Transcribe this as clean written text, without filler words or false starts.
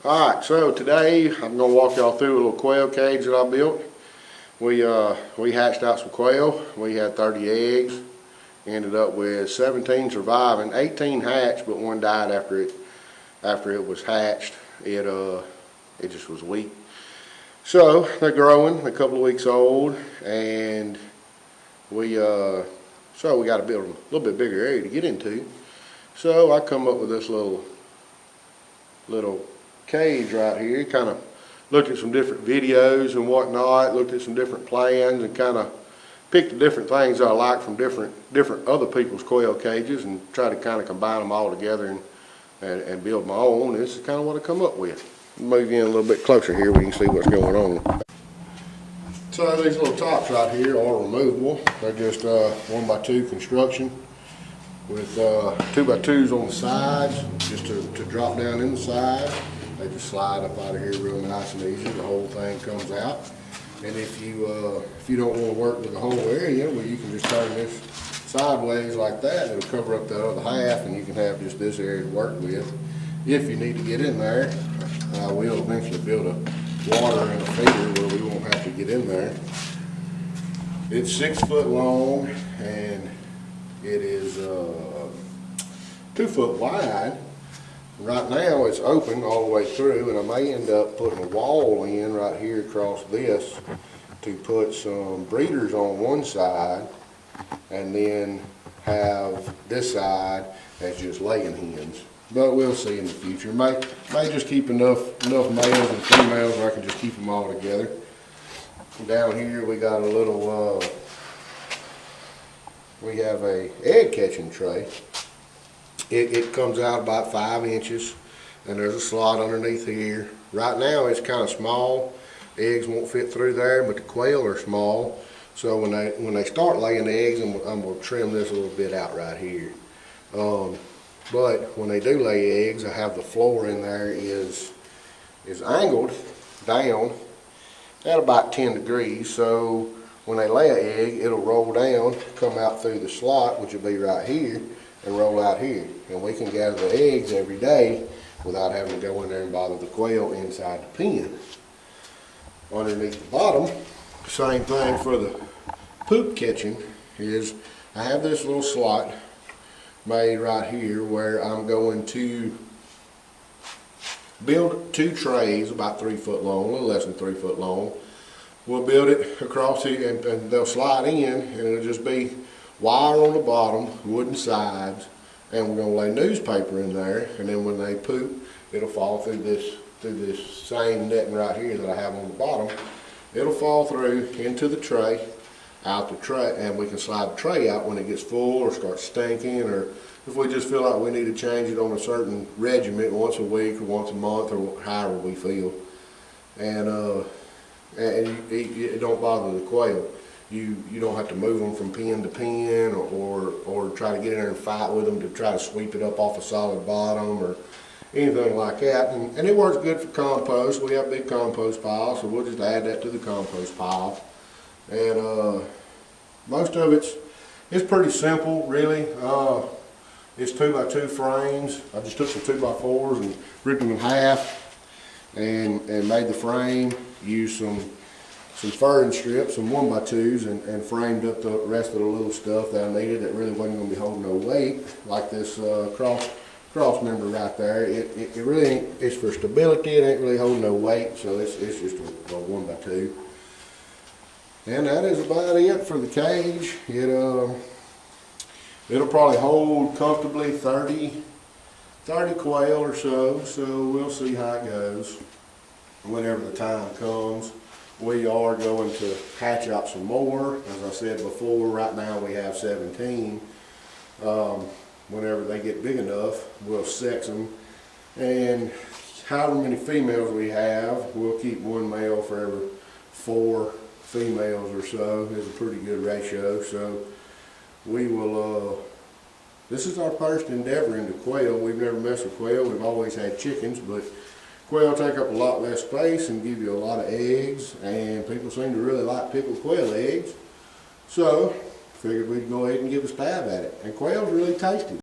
Alright, so today I'm going to walk y'all through a little quail cage that I built. We hatched out some quail. We had 30 eggs. Ended up with 17 surviving. 18 hatched, but one died after it was hatched. It just was weak. So they're growing, a couple of weeks old, and we got to build a little bit bigger area to get into. So I come up with this little cage right here. Kind of looked at some different videos and whatnot, looked at some different plans, and kind of picked the different things I like from different other people's quail cages, and try to kind of combine them all together and build my own. This is kind of what I come up with. Move in a little bit closer here where you can see what's going on. So these little tops right here are removable. They're just 1x2 construction with 2x2s on the sides, just to drop down in the side. They just slide up out of here real nice and easy. The whole thing comes out. And if you don't want to work with the whole area, well, you can just turn this sideways like that. It'll cover up the other half, and you can have just this area to work with. If you need to get in there, we'll eventually build a water and a feeder where we won't have to get in there. It's 6 foot long, and it is 2 foot wide. Right now it's open all the way through, and I may end up putting a wall in right here across this to put some breeders on one side, and then have this side as just laying hens. But we'll see in the future. May just keep enough males and females where I can just keep them all together. Down here we got a little we have a egg catching tray. It comes out about 5 inches, and there's a slot underneath here. Right now it's kind of small. The eggs won't fit through there, but the quail are small. So when they start laying the eggs, I'm going to trim this a little bit out right here. But when they do lay eggs, I have the floor in there is angled down at about 10 degrees. So when they lay an egg, it'll roll down, come out through the slot, which will be right here, and roll out here. And we can gather the eggs every day without having to go in there and bother the quail inside the pen. Underneath the bottom, same thing for the poop catching, is I have this little slot made right here where I'm going to build 2 trays about 3 foot long, a little less than 3 foot long. We'll build it across here, and they'll slide in, and it'll just be wire on the bottom, wooden sides, and we're going to lay newspaper in there, and then when they poop, it'll fall through this same netting right here that I have on the bottom. It'll fall through into the tray, out the tray, and we can slide the tray out when it gets full or starts stinking, or if we just feel like we need to change it on a certain regiment once a week or once a month, or however we feel. And it don't bother the quail. You don't have to move them from pen to pen, or try to get in there and fight with them to try to sweep it up off a solid bottom or anything like that. And it works good for compost. We have a big compost pile, so we'll just add that to the compost pile. And most of it's pretty simple, really. It's 2x2 frames. I just took some 2x4s and ripped them in half and made the frame. Used some furring strips, some 1x2s, and framed up the rest of the little stuff that I needed that really wasn't going to be holding no weight, like this cross member right there. It really ain't, it's for stability. It ain't really holding no weight, so it's just a 1x2. And that is about it for the cage. It'll probably hold comfortably 30 quail or so we'll see how it goes whenever the time comes. We are going to hatch out some more. As I said before, right now we have 17. Whenever they get big enough, we'll sex them. And however many females we have, we'll keep 1 male for every 4 females or so. It's a pretty good ratio. So we will, this is our first endeavor into quail. We've never messed with quail. We've always had chickens, but quail take up a lot less space and give you a lot of eggs, and people seem to really like pickled quail eggs. So figured we'd go ahead and give a stab at it. And quail's really tasty.